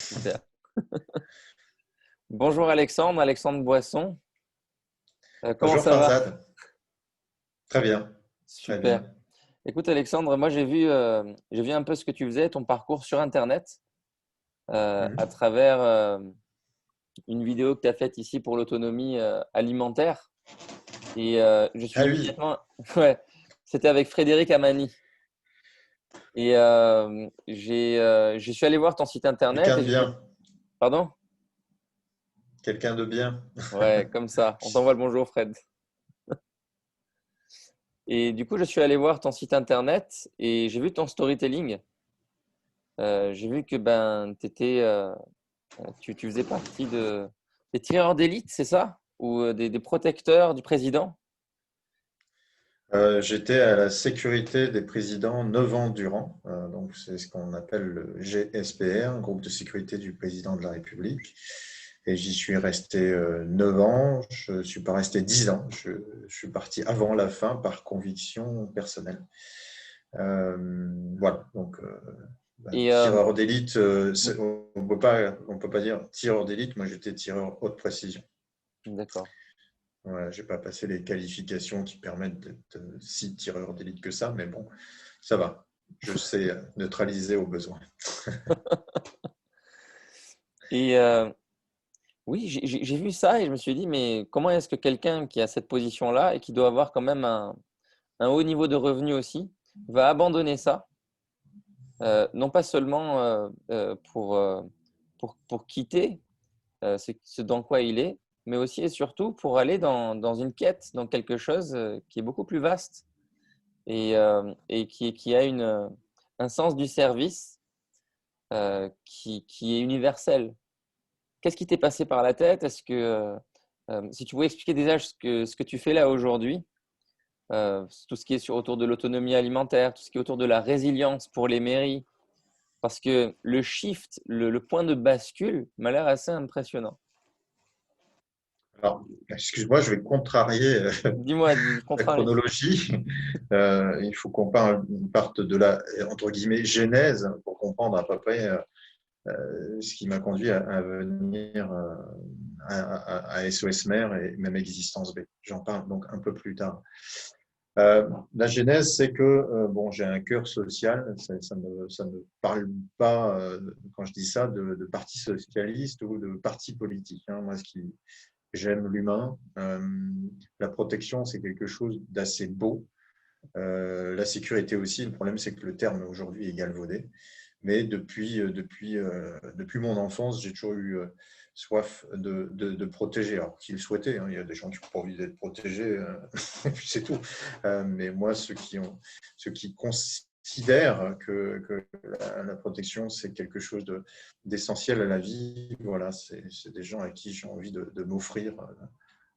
Super. Bonjour Alexandre, Alexandre Boisson. Comment Bonjour ça va? Farzad, très bien, très Super. bien. Écoute Alexandre, moi j'ai vu un peu ce que tu faisais, ton parcours sur Internet, à Mhm. travers une vidéo que tu as faite ici pour l'autonomie alimentaire. Et je suis Ah oui, immédiatement… Ouais, c'était avec Frédéric Amani. Et je suis allé voir ton site Internet quelqu'un et de je me… bien, Pardon? quelqu'un de bien. Ouais, comme ça. On t'envoie le bonjour Fred. Et du coup, je suis allé voir ton site Internet et j'ai vu ton storytelling. J'ai vu que tu faisais partie des tireurs d'élite, c'est ça? Ou des protecteurs du président? J'étais à la sécurité des présidents 9 ans durant, donc c'est ce qu'on appelle le GSPR, groupe de sécurité du président de la République. Et j'y suis resté 9 ans, je ne suis pas resté 10 ans, je suis parti avant la fin par conviction personnelle. Voilà, donc Et tireur d'élite, on peut pas dire tireur d'élite, moi j'étais tireur haute précision. d'accord. Ouais, j'ai pas passé les qualifications qui permettent d'être si tireur d'élite que ça, mais bon, ça va. Je sais neutraliser au besoin. Et oui, j'ai vu ça et je me suis dit, mais comment est-ce que quelqu'un qui a cette position-là et qui doit avoir quand même un haut niveau de revenu aussi, va abandonner ça, non pas seulement pour quitter ce dans quoi il est, mais aussi et surtout pour aller dans une quête, dans quelque chose qui est beaucoup plus vaste et qui a un sens du service qui est universel. Qu'est-ce qui t'est passé par la tête? Est-ce que, si tu pouvais expliquer déjà ce que tu fais là aujourd'hui, tout ce qui est autour de l'autonomie alimentaire, tout ce qui est autour de la résilience pour les mairies, parce que le shift, le point de bascule m'a l'air assez impressionnant. Alors, excuse-moi, je vais contrarier Dis-moi du la contraire. chronologie. Il faut qu'on parte de la, entre guillemets, genèse pour comprendre à peu près ce qui m'a conduit à venir à SOS Mère et même Existence B. J'en parle donc un peu plus tard. La genèse, c'est que bon, j'ai un cœur social. Ça me parle pas quand je dis ça de parti socialiste ou de parti politique. Hein. Moi, j'aime l'humain. La protection, c'est quelque chose d'assez beau. La sécurité aussi. Le problème, c'est que le terme aujourd'hui est galvaudé. Mais depuis mon enfance, j'ai toujours eu soif de protéger. Alors qu'ils le souhaitaient, hein. Il y a des gens qui n'ont pas envie d'être protégés, et puis c'est tout. Mais moi, ceux qui considèrent que la protection, c'est quelque chose d'essentiel à la vie, voilà, c'est des gens à qui j'ai envie de m'offrir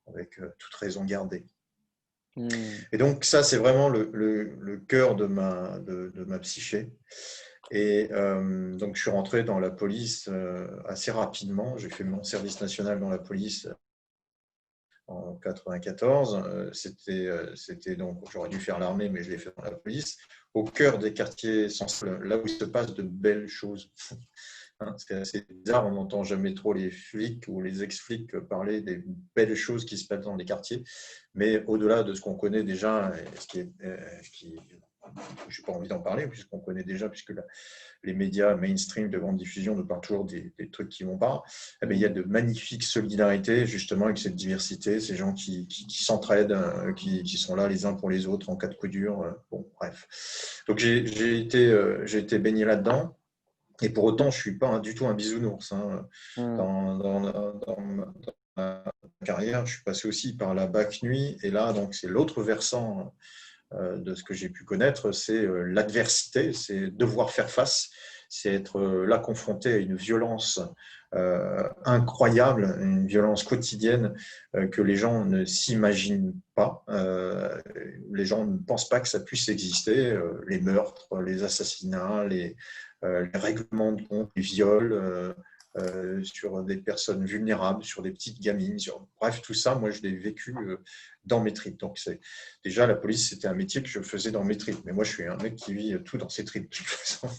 avec toute raison gardée. Hmm. Et donc ça, c'est vraiment le cœur de ma psyché. Et donc, je suis rentré dans la police assez rapidement. J'ai fait mon service national dans la police en 94. C'était donc, j'aurais dû faire l'armée, mais je l'ai fait dans la police, au cœur des quartiers sensibles, là où il se passe de belles choses. Hein, c'est assez bizarre, on n'entend jamais trop les flics ou les ex-flics parler des belles choses qui se passent dans les quartiers, mais au-delà de ce qu'on connaît déjà, et je n'ai pas envie d'en parler, puisqu'on connaît déjà, puisque les médias mainstream de grande diffusion nous parlent toujours des trucs qui vont pas, eh bien, il y a Hmm. de magnifiques solidarités justement avec cette diversité, ces gens qui s'entraident, qui sont là les uns pour les autres en cas de coup dur. Bon, bref. Donc j'ai été baigné là-dedans. Et pour autant, je ne suis pas du tout un bisounours. Hein. Hmm. Dans ma carrière, je suis passé aussi par la BAC nuit. Et là, donc, c'est l'autre versant de ce que j'ai pu connaître, c'est l'adversité, c'est devoir faire face, c'est être là confronté à une violence incroyable, une violence quotidienne que les gens ne s'imaginent pas. Les gens ne pensent pas que ça puisse exister. Les meurtres, les assassinats, les règlements de compte, les viols. Sur des personnes vulnérables, sur des petites gamines, bref, tout ça, moi je l'ai vécu dans mes tripes. Donc, déjà, la police, c'était un métier que je faisais dans mes tripes. Mais moi, je suis un mec qui vit tout dans ses tripes, de toute façon.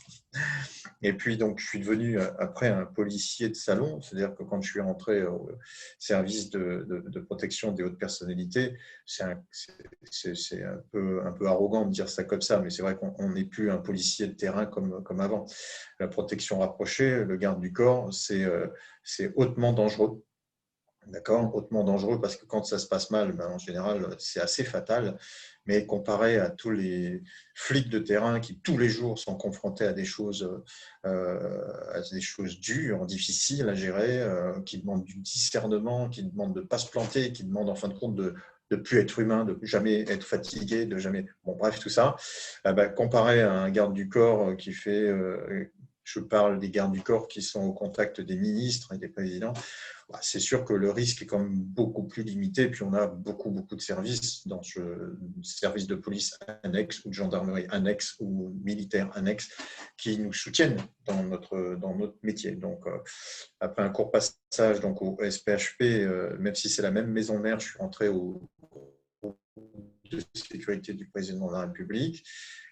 Et puis, donc, je suis devenu après un policier de salon, c'est-à-dire que quand je suis rentré au service de protection des hautes personnalités, c'est un peu arrogant de dire ça comme ça, mais c'est vrai qu'on n'est plus un policier de terrain comme avant. La protection rapprochée, le garde du corps, c'est hautement dangereux. D'accord, hautement dangereux parce que quand ça se passe mal, en général, c'est assez fatal. Mais comparé à tous les flics de terrain qui tous les jours sont confrontés à des choses dures, difficiles à gérer, qui demandent du discernement, qui demandent de ne pas se planter, qui demandent en fin de compte de ne plus être humain, de jamais être fatigué, de jamais. Bon, bref, tout ça. Comparé à un garde du corps qui fait. Je parle des gardes du corps qui sont au contact des ministres et des présidents. C'est sûr que le risque est quand même beaucoup plus limité. Puis on a beaucoup de services dans ce service de police annexe ou de gendarmerie annexe ou militaire annexe qui nous soutiennent dans notre métier. Donc, après un court passage donc, au SPHP, même si c'est la même maison mère, je suis rentré au groupe de sécurité du président de la République.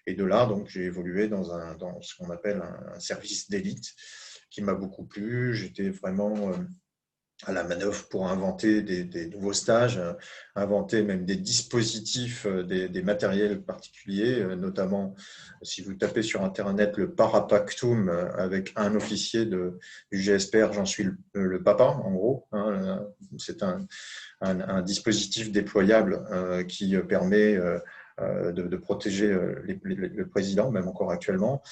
Et de là, donc, j'ai évolué dans ce qu'on appelle un service d'élite qui m'a beaucoup plu. J'étais vraiment à la manœuvre pour inventer des nouveaux stages, inventer même des dispositifs, des matériels particuliers, notamment si vous tapez sur Internet le Parapactum avec un officier du GSPR, j'en suis le papa en gros. Hein, c'est un dispositif déployable qui permet de protéger le président, même encore actuellement.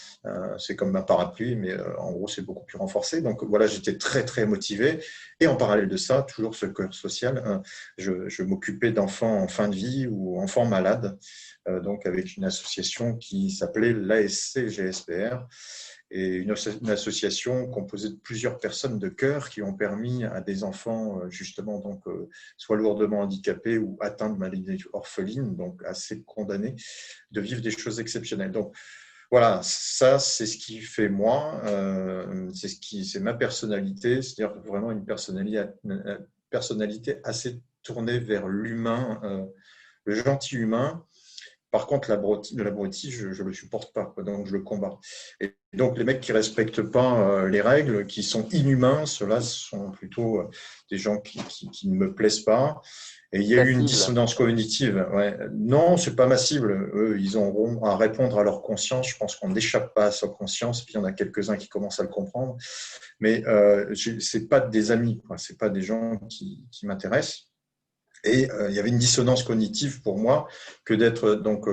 C'est comme un parapluie, mais en gros, c'est beaucoup plus renforcé. Donc voilà, j'étais très motivé. Et en parallèle de ça, toujours ce cœur social, je m'occupais d'enfants en fin de vie ou enfants malades, donc avec une association qui s'appelait l'ASC GSPR. Et une association composée de plusieurs personnes de cœur qui ont permis à des enfants, justement, donc, soit lourdement handicapés ou atteints de maladies orphelines, donc assez condamnés, de vivre des choses exceptionnelles. Donc, voilà, ça, c'est ce qui fait moi, c'est ma personnalité, c'est-à-dire vraiment une personnalité assez tournée vers l'humain, le gentil humain. Par contre, l'abruti, je ne le supporte pas, donc je le combats. Et donc, les mecs qui ne respectent pas les règles, qui sont inhumains, ceux-là sont plutôt des gens qui ne me plaisent pas. Et il y a Ta eu une cible. dissonance cognitive. Ouais. Non, ce n'est pas ma cible. Eux, ils auront à répondre à leur conscience. Je pense qu'on n'échappe pas à sa conscience. Puis il y en a quelques-uns qui commencent à le comprendre. Mais ce n'est pas des amis, ce n'est pas des gens qui m'intéressent. Et il y avait une dissonance cognitive pour moi que d'être donc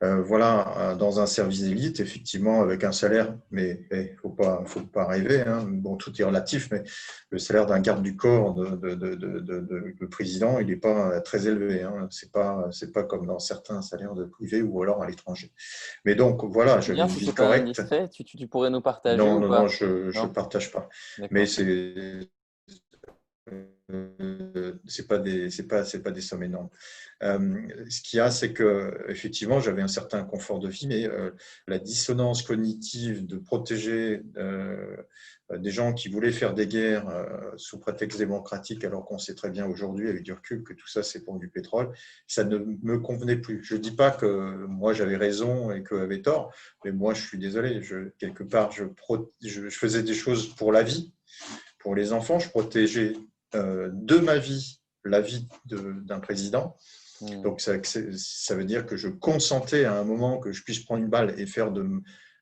voilà dans un service d'élite, effectivement avec un salaire, mais faut pas rêver. Hein. Bon, tout est relatif, mais le salaire d'un garde du corps de président, il n'est pas très élevé. Hein. C'est pas comme dans certains salaires de privé ou alors à l'étranger. Mais donc voilà, j'avais Bien, une si vie c'est pas correcte. indiscret, tu pourrais nous partager Non, ou non, non, pas? je Non? partage pas. Mais D'accord. c'est pas des sommes énormes. Ce qu'il y a, c'est que effectivement, j'avais un certain confort de vie, mais la dissonance cognitive de protéger des gens qui voulaient faire des guerres sous prétexte démocratique, alors qu'on sait très bien aujourd'hui, avec du recul, que tout ça, c'est pour du pétrole, ça ne me convenait plus. Je ne dis pas que moi, j'avais raison et qu'eux avaient tort, mais moi, je suis désolé. Quelque part, je faisais des choses pour la vie, pour les enfants. Je protégeais de ma vie la vie d'un président. Donc, ça veut dire que je consentais à un moment que je puisse prendre une balle et faire de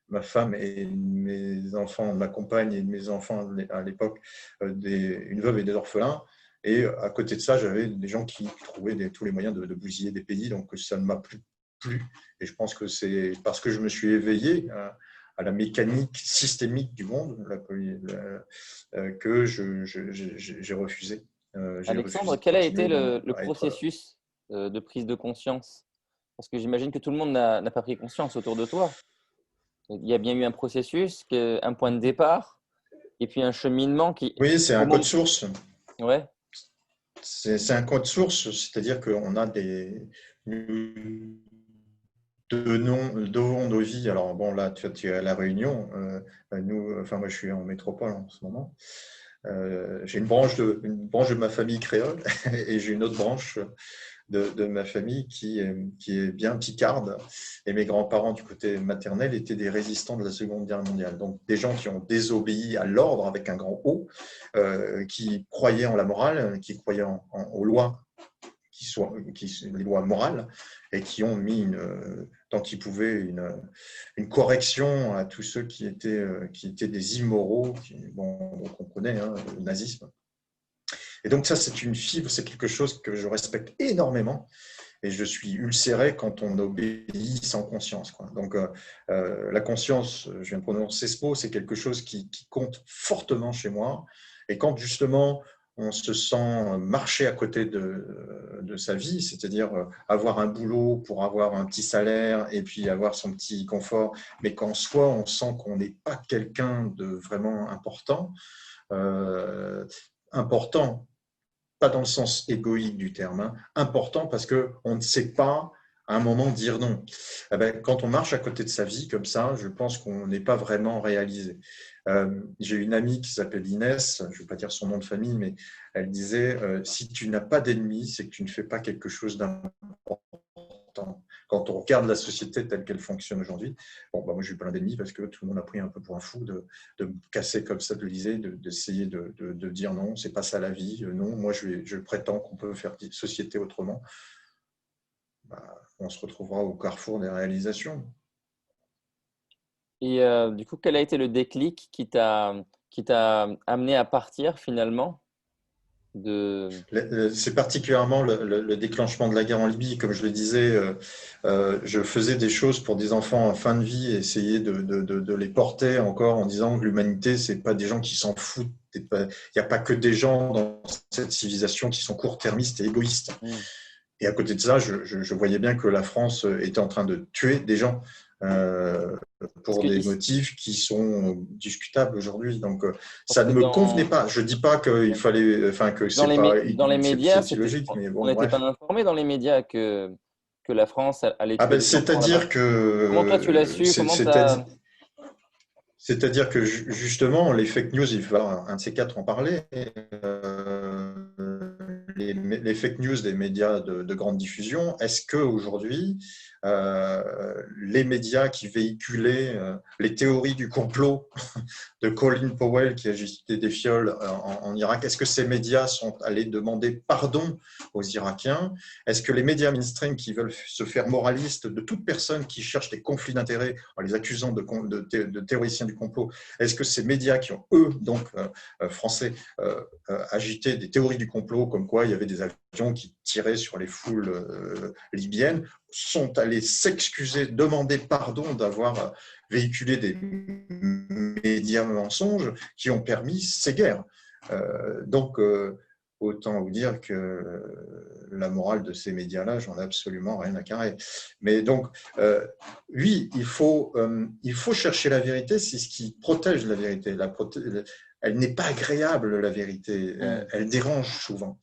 ma femme et mes enfants, de ma compagne et de mes enfants à l'époque, une veuve et des orphelins. Et à côté de ça, j'avais des gens qui trouvaient tous les moyens de bousiller des pays. Donc, ça ne m'a plus plu. Et je pense que c'est parce que je me suis éveillé à la mécanique systémique du monde que j'ai refusé. J'ai Alexandre, refusé de quel a été continuer le à être. processus de prise de conscience? Parce que j'imagine que tout le monde n'a pas pris conscience autour de toi. Il y a bien eu un processus, un point de départ, et puis un cheminement qui, Oui, c'est un au code moment… source. Ouais, C'est un code source, c'est-à-dire qu'on a nous devons nos vies. Alors bon, là, tu es à La Réunion. Moi, je suis en métropole en ce moment. J'ai une branche de ma famille créole et j'ai une autre branche de ma famille qui est bien picarde. Et mes grands-parents du côté maternel étaient des résistants de la Seconde Guerre mondiale. Donc des gens qui ont désobéi à l'ordre avec un grand O, qui croyaient en la morale, qui croyaient aux lois les lois morales, et qui ont mis tant qu'ils pouvaient une correction à tous ceux qui étaient des immoraux, on connaît, hein, le nazisme. Et donc ça, c'est une fibre, c'est quelque chose que je respecte énormément, et je suis ulcéré quand on obéit sans conscience, quoi. Donc la conscience, je viens de prononcer ce mot, c'est quelque chose qui compte fortement chez moi, et quand justement on se sent marcher à côté de sa vie, c'est-à-dire avoir un boulot pour avoir un petit salaire et puis avoir son petit confort, mais qu'en soi, on sent qu'on n'est pas quelqu'un de vraiment important, important, pas dans le sens égoïque du terme, hein, important parce qu'on ne sait pas à un moment dire non. Eh bien, quand on marche à côté de sa vie comme ça, je pense qu'on n'est pas vraiment réalisé. J'ai une amie qui s'appelle Inès, je ne vais pas dire son nom de famille, mais elle disait si tu n'as pas d'ennemis, c'est que tu ne fais pas quelque chose d'important. Quand on regarde la société telle qu'elle fonctionne aujourd'hui, bon, bah moi j'ai eu plein d'ennemis parce que tout le monde a pris un peu pour un fou de me casser comme ça de l'Élysée, d'essayer de dire non, c'est pas ça la vie, non, moi je prétends qu'on peut faire société autrement. Bah, on se retrouvera au carrefour des réalisations. Et du coup, quel a été le déclic qui t'a amené à partir finalement de... C'est particulièrement le déclenchement de la guerre en Libye. Comme je le disais, je faisais des choses pour des enfants en fin de vie, essayer de les porter encore en disant que l'humanité, c'est pas des gens qui s'en foutent. Il n'y a pas que des gens dans cette civilisation qui sont court-termistes et égoïstes. Hmm. Et à côté de ça, je voyais bien que la France était en train de tuer des gens Parce pour que des motifs qui sont discutables aujourd'hui. Donc, parce ça que ne me convenait pas. Je ne dis pas qu'il fallait, enfin, que c'est pas, dans les médias, c'est illogique, mais on bon, n'était pas bref. informé dans les médias que la France allait Ah tuer ben, des enfants là-bas. c'est-à-dire Comment toi tu l'as que, su? Comment t'as... c'est-à-dire que justement, les fake news, il va un de ces quatre en parler. Euh, les fake news des médias de grande diffusion, est-ce qu'aujourd'hui, les médias qui véhiculaient les théories du complot de Colin Powell qui a agité des fioles en Irak, est-ce que ces médias sont allés demander pardon aux Irakiens? Est-ce que les médias mainstream qui veulent se faire moralistes de toute personne qui cherche des conflits d'intérêts en les accusant de théoriciens du complot, est-ce que ces médias qui ont, eux, donc français, agité des théories du complot, comme quoi il y avait des avions qui tiraient sur les foules libyennes, sont allés s'excuser, demander pardon d'avoir véhiculé des médias mensonges qui ont permis ces guerres. Donc, autant vous dire que la morale de ces médias-là, j'en ai absolument rien à carrer. Mais donc, oui, il faut chercher la vérité, c'est ce qui protège la vérité. Elle n'est pas agréable, la vérité. Elle dérange souvent.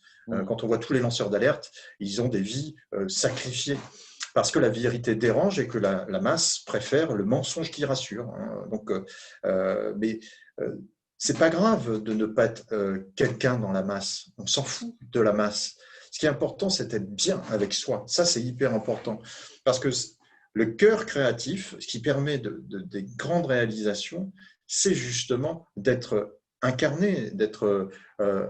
Quand on voit tous les lanceurs d'alerte, ils ont des vies sacrifiées parce que la vérité dérange et que la masse préfère le mensonge qui rassure. Hein. Donc, mais c'est pas grave de ne pas être quelqu'un dans la masse. On s'en fout de la masse. Ce qui est important, c'est d'être bien avec soi. Ça, c'est hyper important. Parce que le cœur créatif, ce qui permet des grandes réalisations, c'est justement d'être incarné, d'être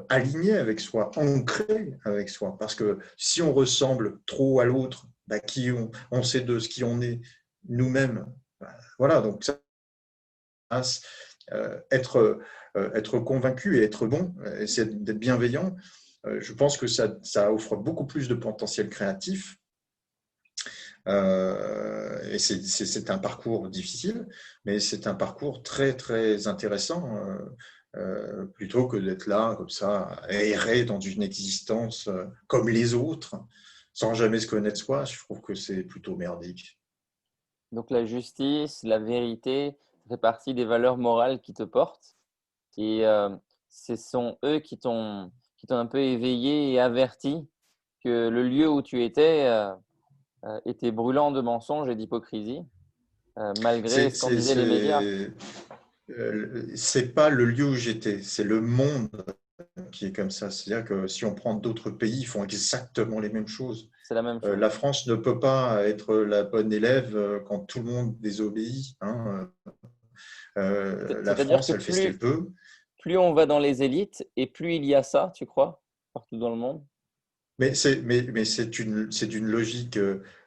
aligné avec soi, ancré avec soi. Parce que si on ressemble trop à l'autre, bah, on sait de ce qui on est nous-mêmes. Bah, voilà, donc ça, être convaincu et être bon, essayer d'être bienveillant, je pense que ça offre beaucoup plus de potentiel créatif. Et c'est un parcours difficile, mais c'est un parcours très, très intéressant, plutôt que d'être là, comme ça, à errer dans une existence comme les autres, sans jamais se connaître soi. Je trouve que c'est plutôt merdique. Donc la justice, la vérité, ça fait partie des valeurs morales qui te portent. Et ce sont eux qui t'ont un peu éveillé et averti que le lieu où tu étais était brûlant de mensonges et d'hypocrisie, malgré C'est ce qu'en disaient les médias. c'est pas le lieu où j'étais, c'est le monde qui est comme ça. C'est-à-dire que si on prend d'autres pays, ils font exactement les mêmes choses. c'est la même chose. La France ne peut pas être la bonne élève quand tout le monde désobéit, hein. La C'est-à-dire France, que elle fait ce qu'elle peut. plus on va dans les élites et plus il y a ça, tu crois, partout dans le monde? Mais c'est une logique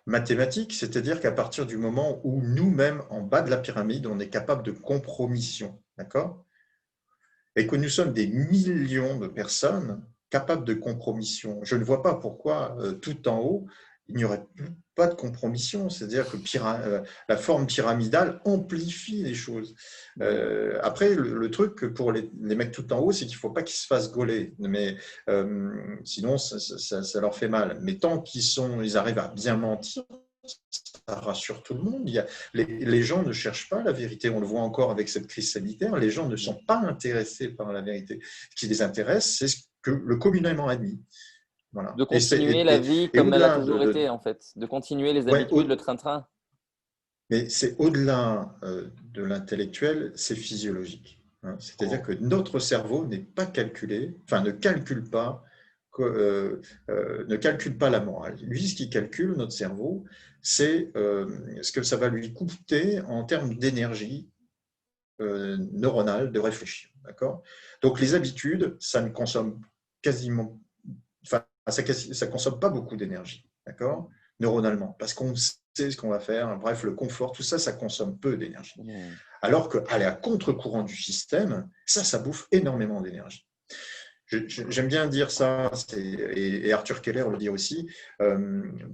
mathématique, c'est-à-dire qu'à partir du moment où nous-mêmes, en bas de la pyramide, on est capable de compromission, d'accord? Et que nous sommes des millions de personnes capables de compromission. Je ne vois pas pourquoi tout en haut, il n'y aurait pas de compromission. C'est-à-dire que la forme pyramidale amplifie les choses. Après, le truc pour les mecs tout en haut, c'est qu'il ne faut pas qu'ils se fassent gauler. Mais sinon, ça leur fait mal. Mais tant ils arrivent à bien mentir, ça rassure tout le monde. Les gens ne cherchent pas la vérité. On le voit encore avec cette crise sanitaire. Les gens ne sont pas intéressés par la vérité. Ce qui les intéresse, c'est ce que le communément admis. Voilà. De continuer la vie Et comme elle a au-delà toujours été, en fait, de continuer les ouais, habitudes, le train-train. mais c'est au-delà de l'intellectuel, c'est physiologique, hein. C'est-à-dire Oh. que notre cerveau n'est pas calculé, enfin ne calcule pas la morale. Lui, ce qu'il calcule, notre cerveau, c'est ce que ça va lui coûter en termes d'énergie neuronale de réfléchir. D'accord? Donc les habitudes, ça ne consomme quasiment, enfin, ça consomme pas beaucoup d'énergie, d'accord? Neuronalement, parce qu'on sait ce qu'on va faire. Bref, le confort, tout ça, ça consomme peu d'énergie. Alors qu'aller à contre-courant du système, ça bouffe énormément d'énergie. J'aime bien dire ça, et Arthur Keller le dit aussi,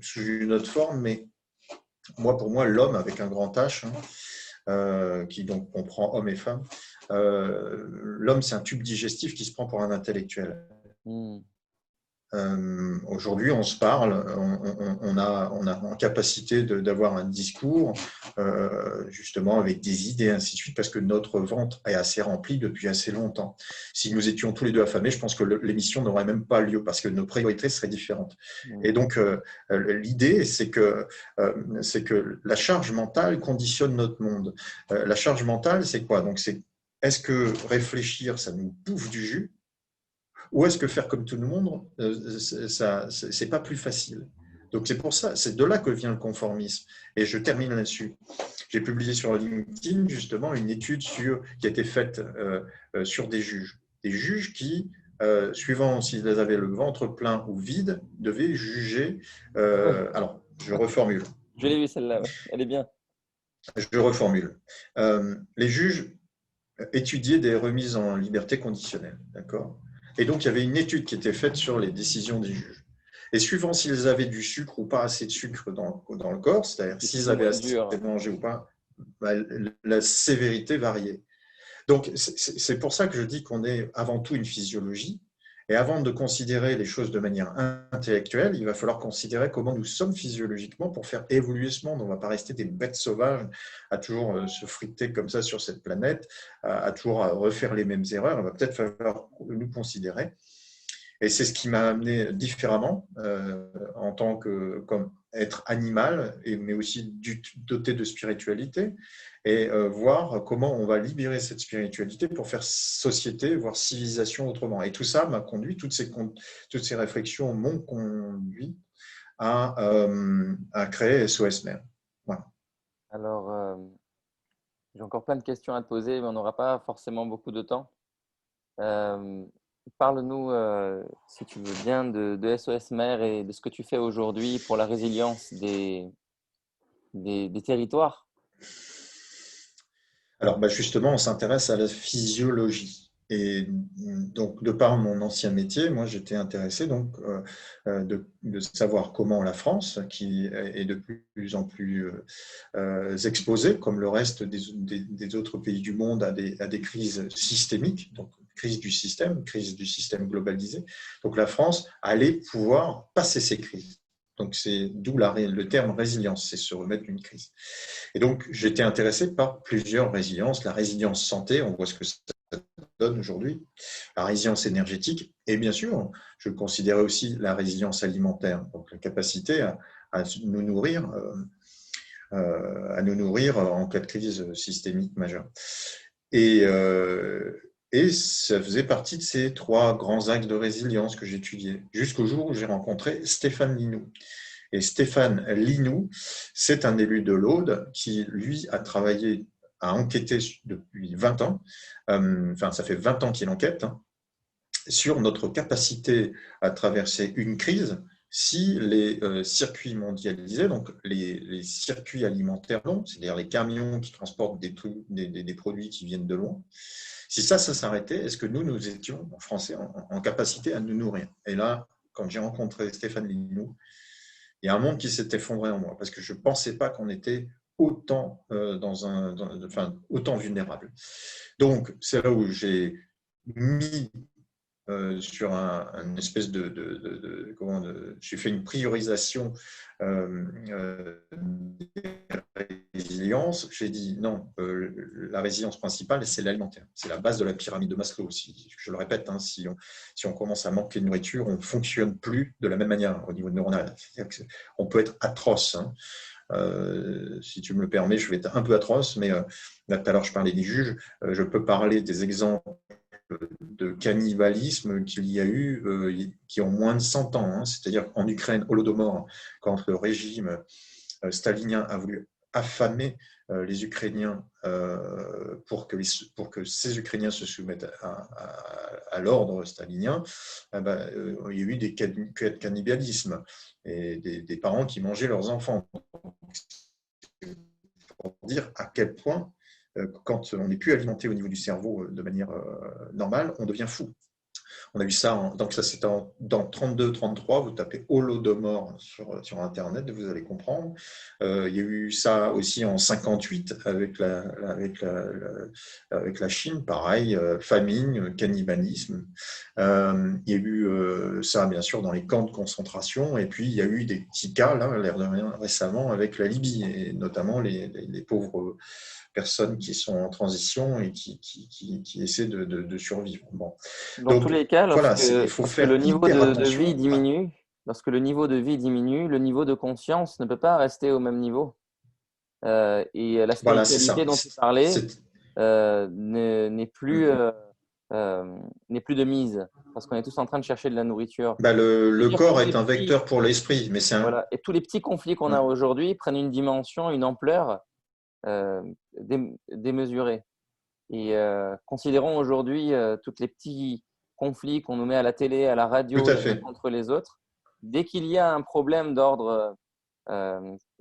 sous une autre forme, mais pour moi, l'homme avec un grand H, hein, qui donc comprend homme et femme, l'homme, c'est un tube digestif qui se prend pour un intellectuel. Aujourd'hui, on se parle, on a en capacité d'avoir un discours, justement avec des idées, ainsi de suite, parce que notre ventre est assez rempli depuis assez longtemps. Si nous étions tous les deux affamés, je pense que l'émission n'aurait même pas lieu, parce que nos priorités seraient différentes. Et donc, l'idée, c'est que la charge mentale conditionne notre monde. La charge mentale, c'est quoi? Donc, est-ce que réfléchir, ça nous bouffe du jus? Ou est-ce que faire comme tout le monde, c'est pas plus facile? Donc c'est pour ça, c'est de là que vient le conformisme. Et je termine là-dessus. J'ai publié sur LinkedIn justement une étude qui a été faite sur des juges qui, suivant s'ils avaient le ventre plein ou vide, devaient juger. Alors, je reformule. Je l'ai vu celle-là, ouais. Elle est bien. Je reformule. Les juges étudiaient des remises en liberté conditionnelle, d'accord? Et donc, il y avait une étude qui était faite sur les décisions des juges. Et suivant s'ils avaient du sucre ou pas assez de sucre dans le corps, c'est-à-dire s'ils avaient assez mangé ou pas, la sévérité variait. Donc, c'est pour ça que je dis qu'on est avant tout une physiologie. Et avant de considérer les choses de manière intellectuelle, il va falloir considérer comment nous sommes physiologiquement pour faire évoluer ce monde. On ne va pas rester des bêtes sauvages à toujours se friter comme ça sur cette planète, à toujours refaire les mêmes erreurs. Il va peut-être falloir nous considérer. Et c'est ce qui m'a amené différemment en tant que comme être animal, mais aussi doté de spiritualité, et voir comment on va libérer cette spiritualité pour faire société, voire civilisation autrement. Et tout ça m'a conduit, toutes ces réflexions m'ont conduit à créer SOS Mère. Voilà. Alors, j'ai encore plein de questions à te poser, mais on n'aura pas forcément beaucoup de temps. Parle-nous, si tu veux bien, de SOS Mère et de ce que tu fais aujourd'hui pour la résilience des territoires. Alors, justement, on s'intéresse à la physiologie. Et donc, de par mon ancien métier, moi, j'étais intéressé donc de savoir comment la France, qui est de plus en plus exposée, comme le reste des autres pays du monde, à des crises systémiques, donc crise du système globalisé. Donc, la France allait pouvoir passer ces crises. Donc, c'est d'où le terme résilience, c'est se remettre d'une crise. Et donc, j'étais intéressé par plusieurs résiliences. La résilience santé, on voit ce que ça donne aujourd'hui, la résilience énergétique, et bien sûr, je considérais aussi la résilience alimentaire, donc la capacité à nous nourrir, en cas de crise systémique majeure. Et ça faisait partie de ces 3 grands axes de résilience que j'étudiais, jusqu'au jour où j'ai rencontré Stéphane Linou. Et Stéphane Linou, c'est un élu de l'Aude qui, lui, a enquêté depuis 20 ans, enfin ça fait 20 ans qu'il enquête, hein, sur notre capacité à traverser une crise si les circuits mondialisés, donc les circuits alimentaires longs, c'est-à-dire les camions qui transportent des produits qui viennent de loin, si ça s'arrêtait, est-ce que nous étions, en Français, en capacité à nous nourrir? Et là, quand j'ai rencontré Stéphane Linou, il y a un monde qui s'est effondré en moi, parce que je ne pensais pas qu'on était autant, autant vulnérable. Donc, c'est là où j'ai mis sur une espèce j'ai fait une priorisation des résiliences. J'ai dit non, la résilience principale, c'est l'alimentaire. C'est la base de la pyramide de Maslow aussi. Je le répète, hein, si on commence à manquer de nourriture, on ne fonctionne plus de la même manière au niveau neuronal. On peut être atroce. Hein. Si tu me le permets, je vais être un peu atroce, mais là, tout à l'heure, je parlais des juges. Je peux parler des exemples de cannibalisme qu'il y a eu qui ont moins de 100 ans. Hein. C'est-à-dire qu'en Ukraine, Holodomor, quand le régime stalinien a voulu affamer les Ukrainiens pour que ces Ukrainiens se soumettent à l'ordre stalinien, il y a eu des cas de cannibalisme et des parents qui mangeaient leurs enfants. Pour dire à quel point quand on n'est plus alimenté au niveau du cerveau de manière normale, on devient fou. On a vu ça, donc ça c'était dans 32-33, vous tapez Holodomor sur Internet, vous allez comprendre. Il y a eu ça aussi en 58 avec la Chine, pareil, famine, cannibalisme. Il y a eu ça bien sûr dans les camps de concentration, et puis il y a eu des petits cas, là, l'air de rien, récemment avec la Libye, et notamment les pauvres personnes qui sont en transition et qui essaient de survivre. Bon. Dans tous Donc, les cas, voilà, il faut lorsque faire le niveau hyper de vie attention. diminue, le niveau de conscience ne peut pas rester au même niveau. Et la Voilà, c'est ça. spiritualité dont tu parlais n'est plus, n'est plus de mise, parce qu'on est tous en train de chercher de la nourriture. Le C'est-à-dire que corps est un vecteur pour l'esprit, mais c'est un… voilà, et tous les petits conflits qu'on a aujourd'hui prennent une dimension, une ampleur euh, démesurée. Et considérons aujourd'hui tous les petits conflits qu'on nous met à la télé, à la Tout radio, à les uns fait. contre les autres. Dès qu'il y a un problème d'ordre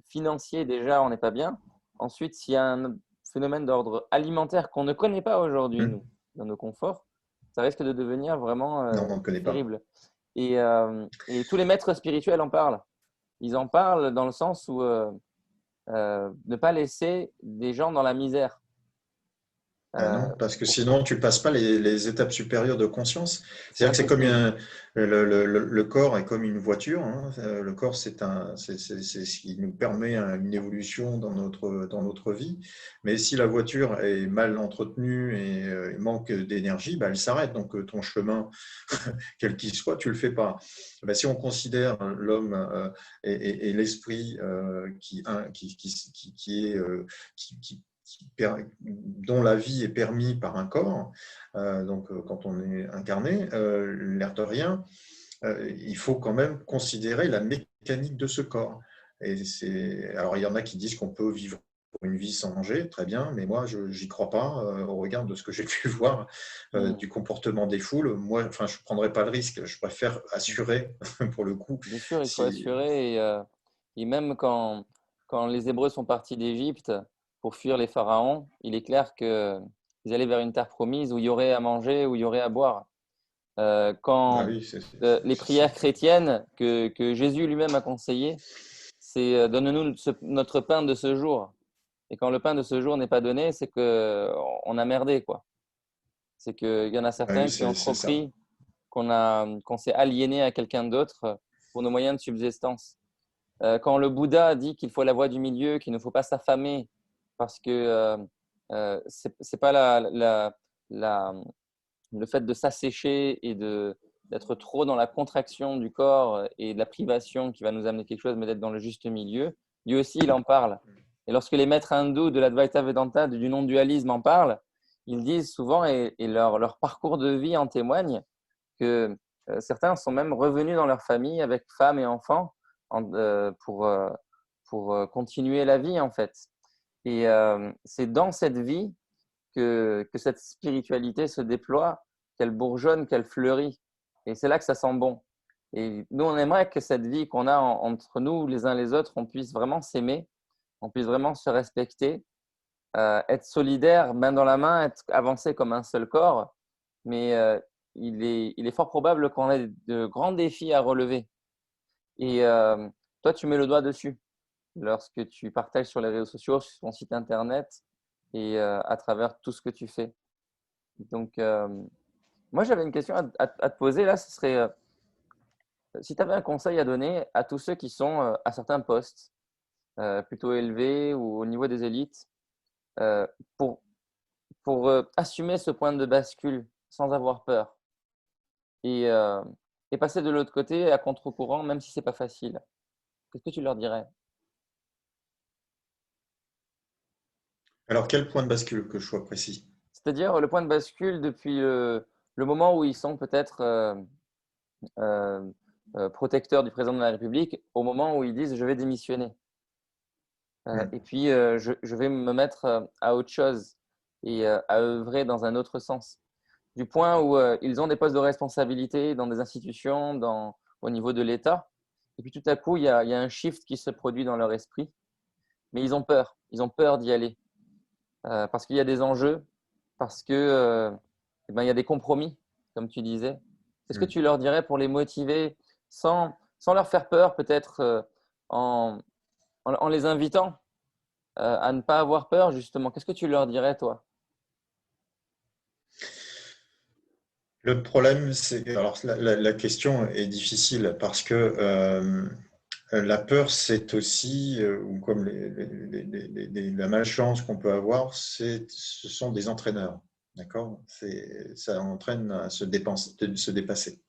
financier, déjà, on n'est pas bien. Ensuite, s'il y a un phénomène d'ordre alimentaire qu'on ne connaît pas aujourd'hui, nous, dans nos conforts, ça risque de devenir vraiment Non, on ne connaît pas. terrible. Et tous les maîtres spirituels en parlent. Ils en parlent dans le sens où ne pas laisser des gens dans la misère. Non, parce que sinon, tu ne passes pas les étapes supérieures de conscience. C'est C'est-à-dire que c'est comme impossible. le corps est comme une voiture. Hein. Le corps, c'est ce qui nous permet une évolution dans notre vie. Mais si la voiture est mal entretenue et manque d'énergie, elle s'arrête. Donc, ton chemin, quel qu'il soit, tu ne le fais pas. Si on considère l'homme et l'esprit dont la vie est permise par un corps, donc quand on est incarné, l'air de rien, il faut quand même considérer la mécanique de ce corps. Alors il y en a qui disent qu'on peut vivre une vie sans manger, très bien, mais moi je n'y crois pas au regard de ce que j'ai pu voir du comportement des foules. Moi, je ne prendrais pas le risque, je préfère assurer pour le coup. Bien sûr, il faut assurer. Et même quand les Hébreux sont partis d'Égypte pour fuir les pharaons, il est clair qu'ils allaient vers une terre promise où il y aurait à manger, où il y aurait à boire. Ah Quand oui, les prières chrétiennes que Jésus lui-même a conseillées, c'est donne-nous notre pain de ce jour. Et quand le pain de ce jour n'est pas donné, c'est qu'on a merdé, quoi. C'est qu'il y en a certains qui ont trop c'est ça. pris, qu'on s'est aliéné à quelqu'un d'autre pour nos moyens de subsistance. Quand le Bouddha dit qu'il faut la voie du milieu, qu'il ne faut pas s'affamer parce que c'est pas le fait de s'assécher et d'être trop dans la contraction du corps et de la privation qui va nous amener quelque chose, mais d'être dans le juste milieu. Lui aussi, il en parle. Et lorsque les maîtres hindous de l'Advaita Vedanta, du non-dualisme en parlent, ils disent souvent, et leur parcours de vie en témoigne, que certains sont même revenus dans leur famille avec femmes et enfants pour continuer la vie, en fait. Et c'est dans cette vie que cette spiritualité se déploie, qu'elle bourgeonne, qu'elle fleurit. Et c'est là que ça sent bon. Et nous, on aimerait que cette vie qu'on a entre nous, les uns les autres, on puisse vraiment s'aimer, on puisse vraiment se respecter, être solidaire, main dans la main, avancer comme un seul corps. Mais il est fort probable qu'on ait de grands défis à relever. Et toi, tu mets le doigt dessus lorsque tu partages sur les réseaux sociaux, sur ton site internet et à travers tout ce que tu fais. Donc, moi, j'avais une question à te poser là. Ce serait si tu avais un conseil à donner à tous ceux qui sont à certains postes plutôt élevés ou au niveau des élites euh, pour, pour assumer ce point de bascule sans avoir peur et, euh, et passer de l'autre côté à contre-courant, même si ce n'est pas facile. Qu'est-ce que tu leur dirais? Alors, quel point de bascule, que je sois précis? C'est-à-dire le point de bascule depuis le moment où ils sont peut-être euh, protecteurs du président de la République au moment où ils disent je vais démissionner. Et puis je vais me mettre à autre chose et à œuvrer dans un autre sens. Du point où ils ont des postes de responsabilité dans des institutions, au niveau de l'État. Et puis tout à coup, il y a un shift qui se produit dans leur esprit. Mais ils ont peur. Ils ont peur d'y aller. Parce qu'il y a des enjeux, parce que eh ben, il y a des compromis, comme tu disais. Qu'est-ce que tu leur dirais pour les motiver sans leur faire peur, peut-être en, en les invitant à ne pas avoir peur, justement? Qu'est-ce que tu leur dirais, toi? Le problème, c'est alors la question est difficile parce que la peur, c'est aussi, ou comme la malchance qu'on peut avoir, ce sont des entraîneurs. D'accord? Ça entraîne à se dépasser.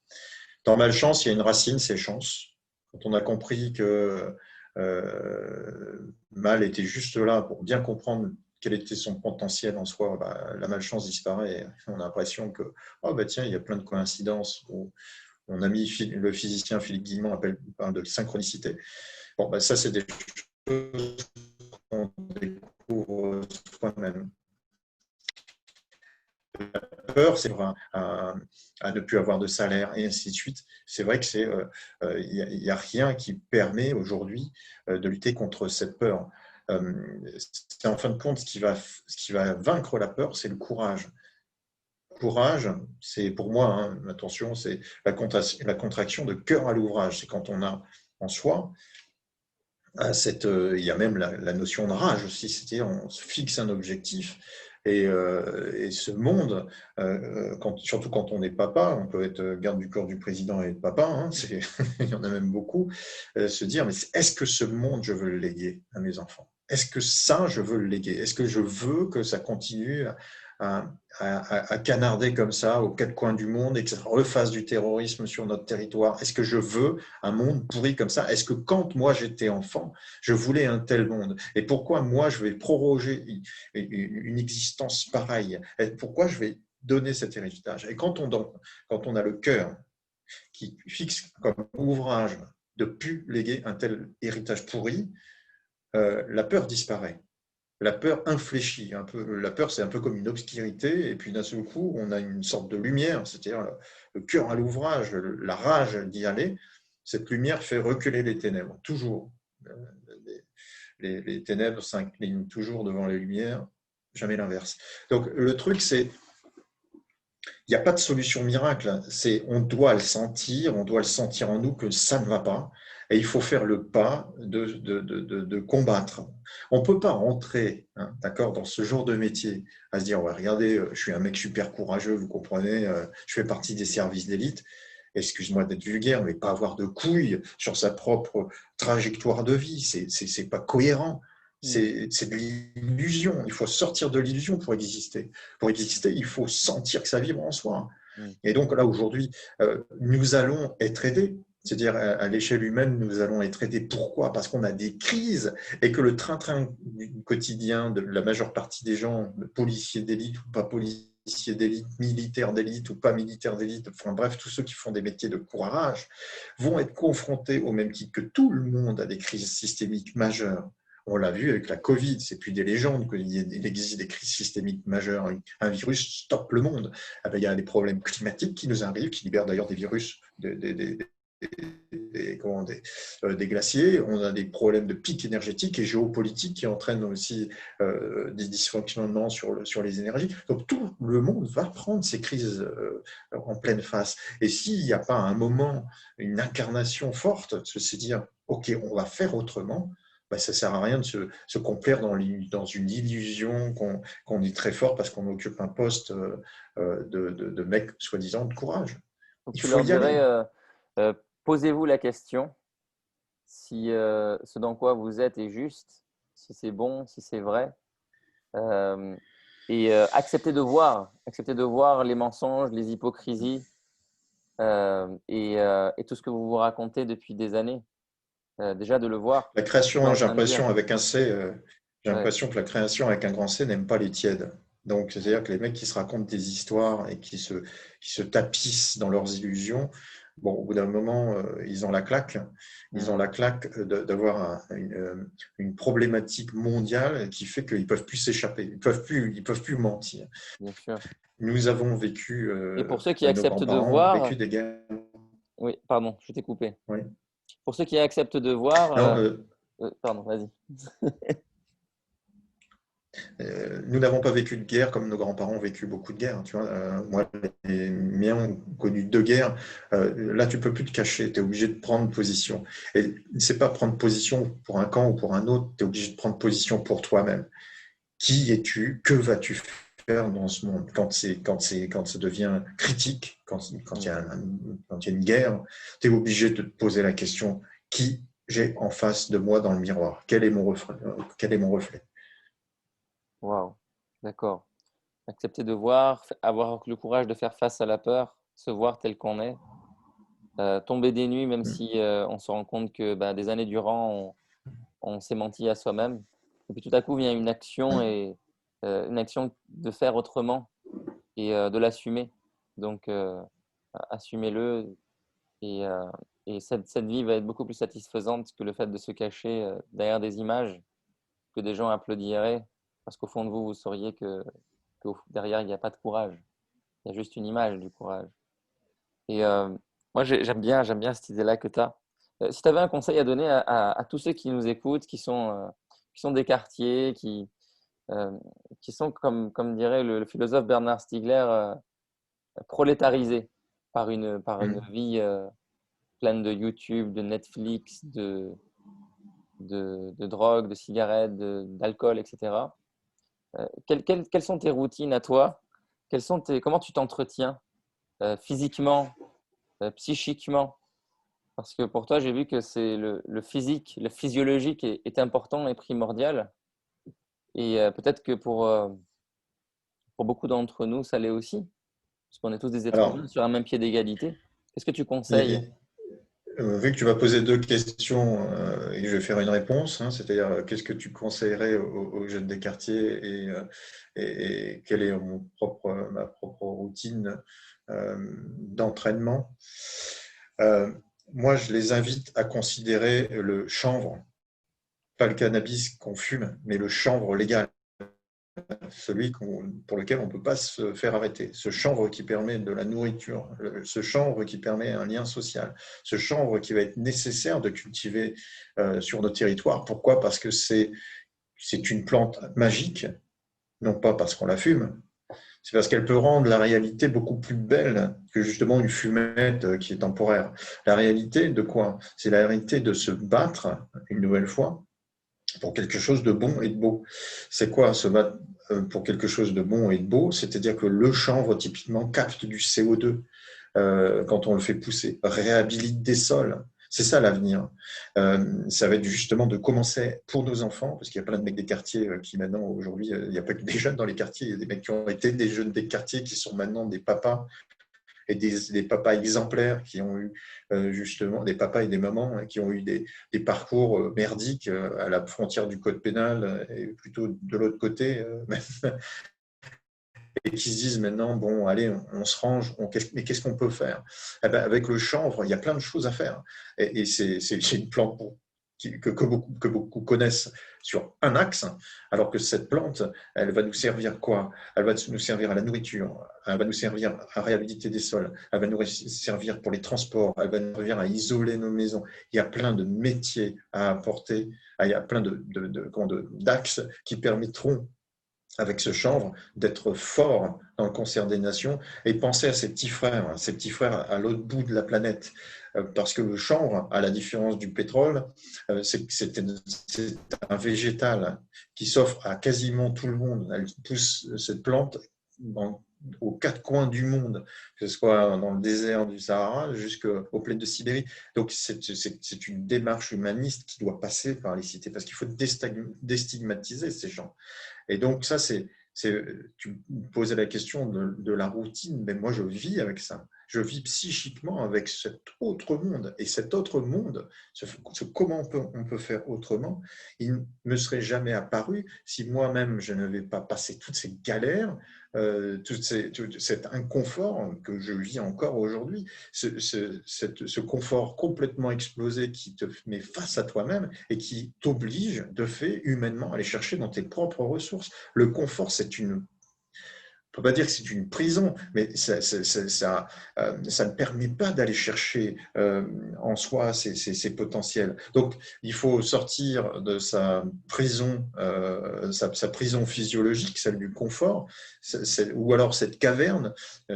Dans malchance, il y a une racine, c'est chance. Quand on a compris que mal était juste là pour bien comprendre quel était son potentiel en soi, bah, la malchance disparaît. On a l'impression que, oh, bah, tiens, il y a plein de coïncidences. On a mis le physicien Philippe Guillemot parle de synchronicité. Bon, bah, ça, c'est des choses qu'on découvre soi-même. La peur, c'est à ne plus avoir de salaire et ainsi de suite. C'est vrai que il n'y a rien qui permet aujourd'hui de lutter contre cette peur. C'est en fin de compte ce qui va vaincre la peur, c'est le courage. Courage, c'est pour moi, hein, attention, c'est la contraction de cœur à l'ouvrage. C'est quand on a en soi il y a même la notion de rage aussi, c'est-à-dire on se fixe un objectif et ce monde, surtout quand on est papa, on peut être garde du corps du président et être papa, hein, il y en a même beaucoup, se dire mais est-ce que ce monde je veux le léguer à mes enfants? Est-ce que ça je veux le léguer? Est-ce que je veux que ça continue à canarder comme ça aux quatre coins du monde et que ça refasse du terrorisme sur notre territoire? Est-ce que je veux un monde pourri comme ça? Est-ce que quand moi j'étais enfant, je voulais un tel monde? Et pourquoi moi je vais proroger une existence pareille? Et pourquoi je vais donner cet héritage? Et quand on a le cœur qui fixe comme ouvrage de ne plus léguer un tel héritage pourri, la peur disparaît. La peur infléchit un peu. La peur, c'est un peu comme une obscurité, et puis d'un seul coup, on a une sorte de lumière, c'est-à-dire le cœur à l'ouvrage, la rage d'y aller. Cette lumière fait reculer les ténèbres, toujours. Les ténèbres s'inclinent toujours devant les lumières, jamais l'inverse. Donc le truc, c'est il n'y a pas de solution miracle. On doit le sentir, on doit le sentir en nous que ça ne va pas. Et il faut faire le pas de combattre. On ne peut pas rentrer, hein, d'accord, dans ce genre de métier à se dire ouais, regardez, je suis un mec super courageux, vous comprenez, je fais partie des services d'élite. Excuse-moi d'être vulgaire, mais pas avoir de couilles sur sa propre trajectoire de vie, c'est pas cohérent. C'est de l'illusion. Il faut sortir de l'illusion pour exister. Pour exister, il faut sentir que ça vibre en soi. Et donc là, aujourd'hui, nous allons être aidés. C'est-à-dire, à l'échelle humaine, nous allons être aidés. Pourquoi? Parce qu'on a des crises et que le train-train du quotidien de la majeure partie des gens, policiers d'élite ou pas policiers policiers d'élite, militaires d'élite ou pas militaires d'élite, enfin bref, tous ceux qui font des métiers de courage, vont être confrontés au même titre que tout le monde à des crises systémiques majeures. On l'a vu avec la Covid, c'est plus des légendes qu'il existe des crises systémiques majeures. Un virus stoppe le monde. Il y a des problèmes climatiques qui nous arrivent, qui libèrent d'ailleurs des virus, des glaciers. On a des problèmes de pic énergétique et géopolitique qui entraînent aussi des dysfonctionnements sur les énergies. Donc tout le monde va prendre ces crises en pleine face. Et s'il n'y a pas un moment, une incarnation forte, c'est dire, OK, on va faire autrement, ça ne sert à rien de se complaire dans une illusion qu'on est très fort parce qu'on occupe un poste de mec soi-disant de courage. Donc, Il tu faut leur y aller. dirais, posez-vous la question si ce dans quoi vous êtes est juste, si c'est bon, si c'est vrai. Et acceptez de voir les mensonges, les hypocrisies et tout ce que vous vous racontez depuis des années. Déjà de le voir. La Ce que tu es création, en j'ai train de dire. l'impression avec un C, j'ai Ouais. l'impression que la création avec un grand C n'aime pas les tièdes. Donc, c'est-à-dire que les mecs qui se racontent des histoires et qui se tapissent dans leurs illusions, bon, au bout d'un moment, ils ont la claque. Ils ont la claque d'avoir une problématique mondiale qui fait qu'ils ne peuvent plus s'échapper. Ils ne peuvent plus mentir. Bien sûr. Nous avons vécu, Et pour ceux qui nos acceptent de grands-parents ont vécu voir, des guerres. oui, pardon, je t'ai coupé. Oui. Pour ceux qui acceptent de voir, Non, pardon, vas-y. nous n'avons pas vécu de guerre comme nos grands-parents ont vécu beaucoup de guerres. Tu vois. Moi, les miens ont connu 2 guerres. Là, tu ne peux plus te cacher. Tu es obligé de prendre position. Et ce n'est pas prendre position pour un camp ou pour un autre. Tu es obligé de prendre position pour toi-même. Qui es-tu? Que vas-tu faire dans ce monde? Quand ça devient critique, quand il y a une guerre, tu es obligé de te poser la question, qui j'ai en face de moi dans le miroir? Quel est mon reflet? Quel est mon reflet? Waouh, d'accord. Accepter de voir, avoir le courage de faire face à la peur, se voir tel qu'on est, tomber des nuits, même si on se rend compte que des années durant, on s'est menti à soi-même. Et puis tout à coup vient une action et une action de faire autrement et de l'assumer. Donc, assumez-le et, et cette vie va être beaucoup plus satisfaisante que le fait de se cacher derrière des images que des gens applaudiraient parce qu'au fond de vous, vous sauriez que derrière, il n'y a pas de courage. Il y a juste une image du courage. Et moi, j'aime bien cette idée-là que tu as. Si tu avais un conseil à donner à tous ceux qui nous écoutent, qui sont des quartiers, qui sont, comme dirait le philosophe Bernard Stiegler, prolétarisés par une vie pleine de YouTube, de Netflix, de drogue, de cigarettes, d'alcool, etc. Quelles sont tes routines à toi? Comment tu t'entretiens physiquement, psychiquement? Parce que pour toi, j'ai vu que c'est le physique, le physiologique est important et primordial. Et peut-être que pour beaucoup d'entre nous, ça l'est aussi, parce qu'on est tous des êtres Alors, humains sur un même pied d'égalité. Qu'est-ce que tu conseilles? vu que tu vas poser 2 questions et je vais faire une réponse, hein, c'est-à-dire qu'est-ce que tu conseillerais aux jeunes des quartiers et quelle est ma propre routine d'entraînement. Moi, je les invite à considérer le chanvre, pas le cannabis qu'on fume, mais le chanvre légal, celui pour lequel on ne peut pas se faire arrêter. Ce chanvre qui permet de la nourriture, ce chanvre qui permet un lien social, ce chanvre qui va être nécessaire de cultiver sur nos territoires. Pourquoi? Parce que c'est une plante magique, non pas parce qu'on la fume, c'est parce qu'elle peut rendre la réalité beaucoup plus belle que justement une fumette qui est temporaire. La réalité de quoi? C'est la réalité de se battre une nouvelle fois pour quelque chose de bon et de beau. C'est quoi se battre pour quelque chose de bon et de beau? C'est-à-dire que le chanvre, typiquement, capte du CO2 quand on le fait pousser, réhabilite des sols. C'est ça l'avenir. Ça va être justement de commencer pour nos enfants, parce qu'il y a plein de mecs des quartiers qui maintenant, aujourd'hui, il n'y a pas que des jeunes dans les quartiers, il y a des mecs qui ont été des jeunes des quartiers qui sont maintenant des papas et des papas exemplaires qui ont eu justement des papas et des mamans qui ont eu des parcours merdiques à la frontière du code pénal et plutôt de l'autre côté, et qui se disent maintenant, bon, allez, on se range, mais qu'est-ce qu'on peut faire? Eh ben, avec le chanvre, il y a plein de choses à faire. Et c'est une plante que beaucoup connaissent sur un axe, alors que cette plante, elle va nous servir quoi? Elle va nous servir à la nourriture, elle va nous servir à réhabiliter des sols, elle va nous servir pour les transports, elle va nous servir à isoler nos maisons. Il y a plein de métiers à apporter, il y a plein d'axes qui permettront avec ce chanvre, d'être fort dans le concert des nations et penser à ses petits frères à l'autre bout de la planète. Parce que le chanvre, à la différence du pétrole, c'est un végétal qui s'offre à quasiment tout le monde. Elle pousse cette plante aux quatre coins du monde, que ce soit dans le désert du Sahara jusqu'aux plaines de Sibérie. Donc, c'est une démarche humaniste qui doit passer par les cités, parce qu'il faut déstigmatiser ces gens. Et donc, ça, tu me posais la question de la routine, mais moi, je vis avec ça. Je vis psychiquement avec cet autre monde. Et cet autre monde, comment on peut faire autrement, il ne me serait jamais apparu si moi-même, je n'avais pas passé toutes ces galères, tout cet inconfort que je vis encore aujourd'hui, ce confort complètement explosé qui te met face à toi-même et qui t'oblige de fait humainement à aller chercher dans tes propres ressources. Le confort, on ne peut pas dire que c'est une prison, mais ça ne permet pas d'aller chercher en soi ces potentiels. Donc, il faut sortir de sa prison physiologique, celle du confort, ou alors cette caverne,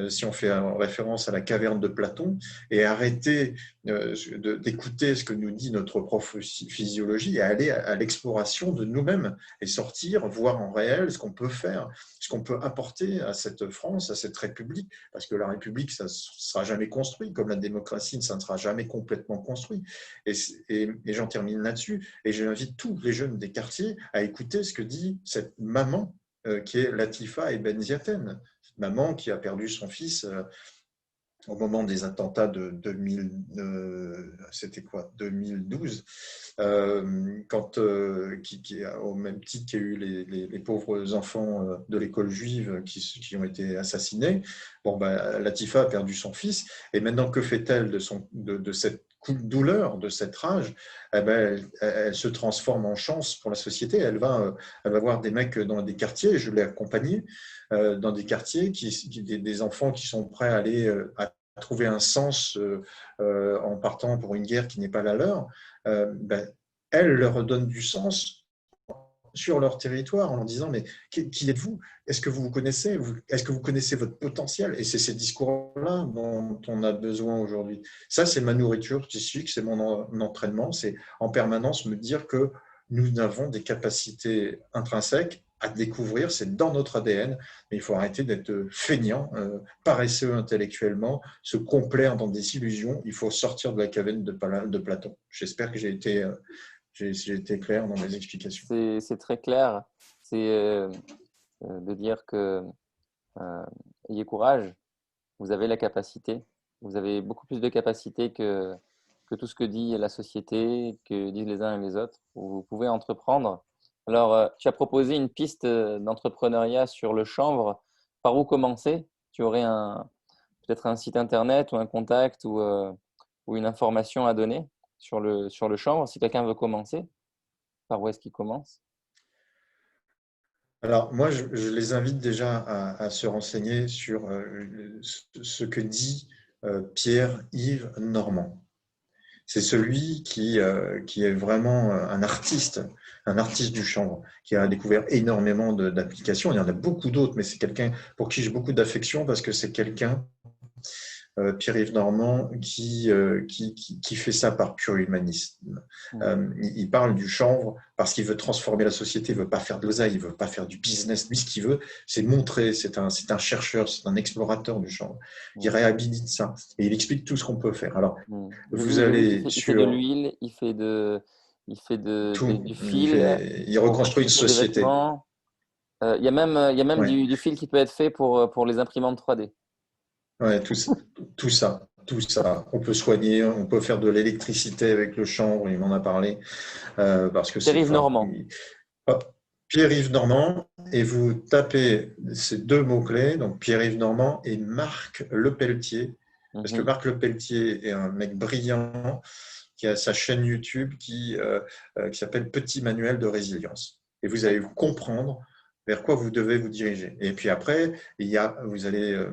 si on fait référence à la caverne de Platon, et arrêter d'écouter ce que nous dit notre propre physiologie et aller à l'exploration de nous-mêmes et sortir, voir en réel ce qu'on peut faire, ce qu'on peut apporter à cette France, à cette République, parce que la République, ça ne sera jamais construit, comme la démocratie, ça ne sera jamais complètement construit. Et j'en termine là-dessus, et j'invite tous les jeunes des quartiers à écouter ce que dit cette maman qui est Latifa Ebn Ziaten, maman qui a perdu son fils au moment des attentats de 2012, au même titre qu'il y a eu les pauvres enfants de l'école juive qui ont été assassinés. Bon, Latifa a perdu son fils, et maintenant, que fait-elle de cette douleur, de cette rage? Elle se transforme en chance pour la société. Elle va voir des mecs dans des quartiers, je l'ai accompagné, dans des quartiers, des enfants qui sont prêts à aller à trouver un sens en partant pour une guerre qui n'est pas la leur. Elle leur donne du sens sur leur territoire en leur disant, mais qui êtes-vous? Est-ce que vous vous connaissez? Est-ce que vous connaissez votre potentiel? Et c'est ces discours-là dont on a besoin aujourd'hui. Ça, c'est ma nourriture psychique, c'est mon entraînement, c'est en permanence me dire que nous avons des capacités intrinsèques à découvrir, c'est dans notre ADN, mais il faut arrêter d'être feignant, paresseux intellectuellement, se complaire dans des illusions. Il faut sortir de la caverne de Platon. J'espère que j'ai été clair dans mes explications. C'est très clair. C'est de dire que ayez courage, vous avez la capacité, vous avez beaucoup plus de capacité que tout ce que dit la société, que disent les uns et les autres. Vous pouvez entreprendre. Alors, tu as proposé une piste d'entrepreneuriat sur le chanvre. Par où commencer? Tu aurais peut-être un site internet ou un contact ou une information à donner sur le chanvre si quelqu'un veut commencer? Par où est-ce qu'il commence? Alors, moi, je les invite déjà à se renseigner sur ce que dit Pierre-Yves Normand. C'est celui qui est vraiment un artiste du chanvre, qui a découvert énormément d'applications. Il y en a beaucoup d'autres, mais c'est quelqu'un pour qui j'ai beaucoup d'affection parce que c'est quelqu'un, Pierre-Yves Normand, qui fait ça par pur humanisme. Il parle du chanvre parce qu'il veut transformer la société, il ne veut pas faire de l'oseille, il ne veut pas faire du business. Lui, ce qu'il veut, c'est montrer, c'est un chercheur, c'est un explorateur du chanvre. Il réhabilite ça et il explique tout ce qu'on peut faire. Alors, vous allez il sur fait de l'huile, il fait tout, du fil il reconstruit une pour des société. vêtements. Il y a même Ouais. du fil qui peut être fait pour les imprimantes 3D. Ouais, tout ça. On peut soigner, on peut faire de l'électricité avec le chanvre, il m'en a parlé. Parce que Pierre-Yves Normand. Pierre-Yves Normand, et vous tapez ces deux mots-clés, donc Pierre-Yves Normand et Marc Lepelletier, parce que Mhm. Marc Lepelletier est un mec brillant qui a sa chaîne YouTube qui s'appelle Petit Manuel de résilience. Et vous allez D'accord. comprendre vers quoi vous devez vous diriger. Et puis après, vous allez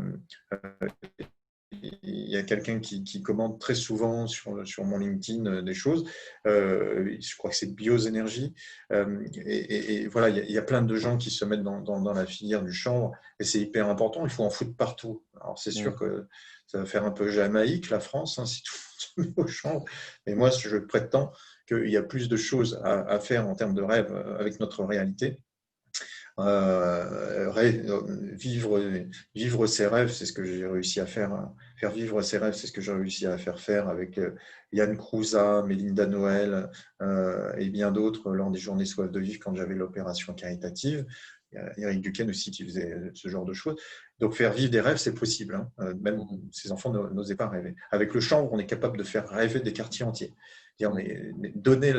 il y a quelqu'un qui commente très souvent sur mon LinkedIn des choses. Je crois que c'est Biosénergie. Et voilà, il y a plein de gens qui se mettent dans la filière du chanvre et c'est hyper important. Il faut en foutre partout. Alors, c'est sûr Mhm. que ça va faire un peu Jamaïque, la France, hein, si tout le monde se met au chanvre. Mais moi, je prétends qu'il y a plus de choses à faire en termes de rêve avec notre réalité. Vivre ses rêves, c'est ce que j'ai réussi à faire. Faire vivre ses rêves, c'est ce que j'ai réussi à faire avec Yann Crouza, Mélinda Noël et bien d'autres lors des journées Soif de vivre quand j'avais l'opération caritative. Il y a Eric Duquesne aussi qui faisait ce genre de choses. Donc faire vivre des rêves, c'est possible. Hein. Même Mhm. ces enfants n'osaient pas rêver. Avec le chanvre, on est capable de faire rêver des quartiers entiers. Dire, Mhm. mais donner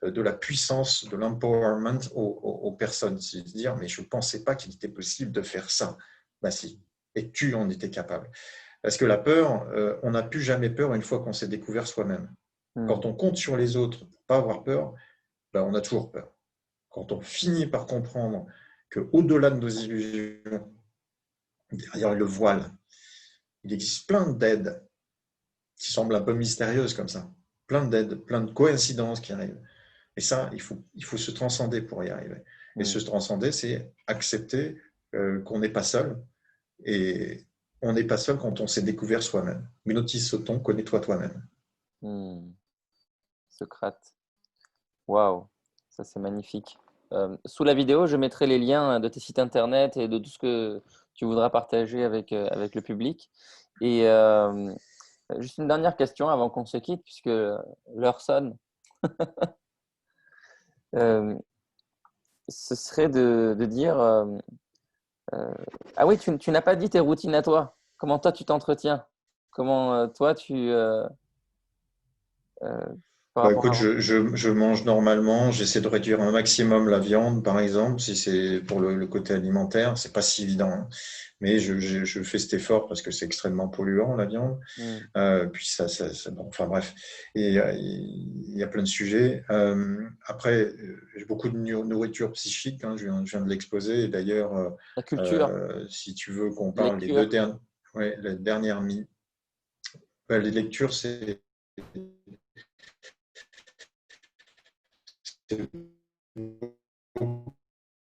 de la puissance, de l'empowerment aux personnes. C'est de dire, mais je ne pensais pas qu'il était possible de faire ça. Ben si, et tu en étais capable. Parce que la peur, on n'a plus jamais peur une fois qu'on s'est découvert soi-même. Quand Mhm. on compte sur les autres pour ne pas avoir peur, ben on a toujours peur. Quand on finit par comprendre qu'au-delà de nos illusions, derrière le voile, il existe plein d'aides qui semblent un peu mystérieuses comme ça. Plein d'aides, plein de coïncidences qui arrivent. Et ça, il faut se transcender pour y arriver. Et se Mhm. transcender, c'est accepter qu'on n'est pas seul. Et on n'est pas seul quand on s'est découvert soi-même. Minotis Sauton, connais-toi toi-même. Mhm. Socrate. Waouh, ça c'est magnifique. Sous la vidéo, je mettrai les liens de tes sites internet et de tout ce que tu voudras partager avec le public. Et juste une dernière question avant qu'on se quitte, puisque l'heure sonne. Euh, Ce serait de dire ah oui, tu n'as pas dit tes routines à toi. Comment toi tu t'entretiens? Comment toi euh, par Bah, rapport écoute, à… je mange normalement, j'essaie de réduire un maximum la viande, par exemple, si c'est pour le côté alimentaire, c'est pas si évident, hein. Mais je fais cet effort parce que c'est extrêmement polluant, la viande. Hmm. Puis bon, enfin bref, et il y a plein de sujets. Après, j'ai beaucoup de nourriture psychique, hein, je viens de l'exposer. Et d'ailleurs, La culture, si tu veux qu'on parle des lecture. ouais, les dernières minutes, ouais, les lectures, c'est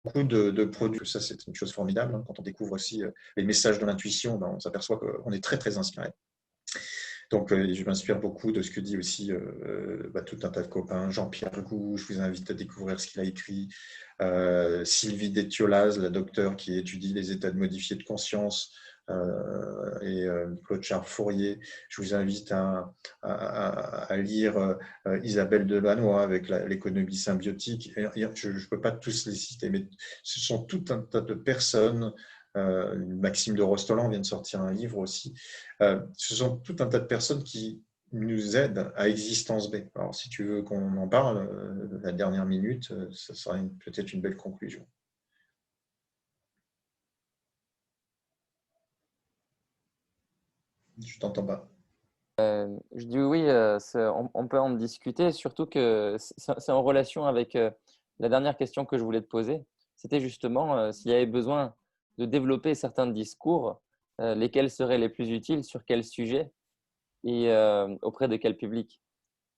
beaucoup de produits. Ça, c'est une chose formidable, hein. Quand on découvre aussi les messages de l'intuition, ben, on s'aperçoit qu'on est très, très inspiré. Donc, je m'inspire beaucoup de ce que dit aussi tout un tas de copains. Jean-Pierre Gou, je vous invite à découvrir ce qu'il a écrit. Sylvie Détiolaz, la docteure qui étudie les états de modifiés de conscience, et Claude Charles-Fourier. Je vous invite à lire Isabelle Delannoy avec l'économie symbiotique. Je ne peux pas tous les citer, mais ce sont tout un tas de personnes. Maxime de Rostolan vient de sortir un livre aussi. Ce sont tout un tas de personnes qui nous aident à Existence B. Alors, si tu veux qu'on en parle, la dernière minute, ça sera peut-être une belle conclusion. Je t'entends pas. Je dis oui, on peut en discuter, surtout que c'est en relation avec la dernière question que je voulais te poser. C'était justement s'il y avait besoin de développer certains discours, lesquels seraient les plus utiles, sur quel sujet et auprès de quel public.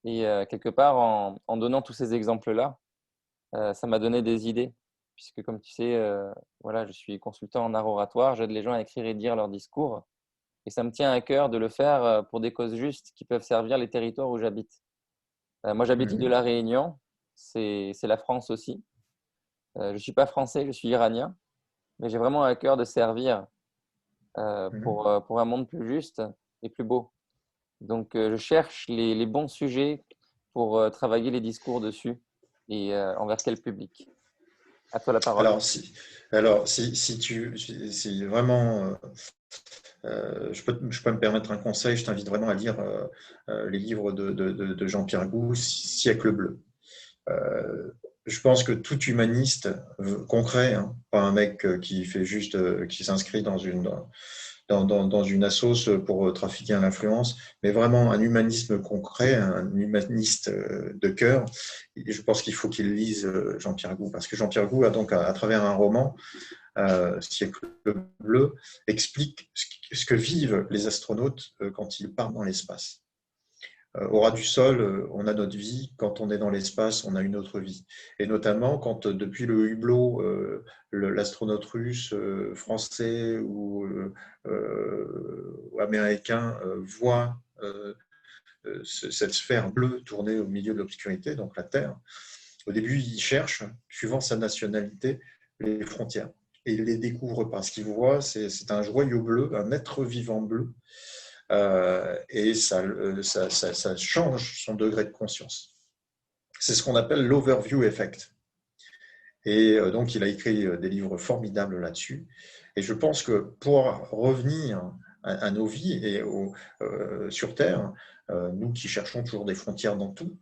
Et quelque part, en donnant tous ces exemples-là, ça m'a donné des idées, puisque comme tu sais, voilà, je suis consultant en art oratoire, j'aide les gens à écrire et dire leurs discours. Et ça me tient à cœur de le faire pour des causes justes qui peuvent servir les territoires où j'habite. Moi, j'habite l'île de Mhm. la Réunion, c'est la France aussi. Je ne suis pas français, je suis iranien, mais j'ai vraiment à cœur de servir Mhm. pour un monde plus juste et plus beau. Donc, je cherche les bons sujets pour travailler les discours dessus et envers quel public. À toi la parole. Alors, si vraiment je peux me permettre un conseil, je t'invite vraiment à lire les livres de Jean-Pierre Gou, Siècle bleu. Je pense que tout humaniste concret, hein, pas un mec qui fait juste, qui s'inscrit dans une assoce pour trafiquer à l'influence, mais vraiment un humanisme concret, un humaniste de cœur. Et je pense qu'il faut qu'il lise Jean-Pierre Gou, parce que Jean-Pierre Gou a donc, à travers un roman, Siècle bleu, explique ce que vivent les astronautes quand ils partent dans l'espace. Au ras du sol, on a notre vie. Quand on est dans l'espace, on a une autre vie. Et notamment, quand depuis le hublot, l'astronaute russe, français ou américain voit cette sphère bleue tourner au milieu de l'obscurité, donc la Terre, au début, il cherche, suivant sa nationalité, les frontières. Et il ne les découvre pas. Ce qu'il voit, c'est un joyau bleu, un être vivant bleu, et ça change son degré de conscience. C'est ce qu'on appelle l'overview effect. Et donc, il a écrit des livres formidables là-dessus. Et je pense que pour revenir à nos vies et sur Terre, nous qui cherchons toujours des frontières dans tout,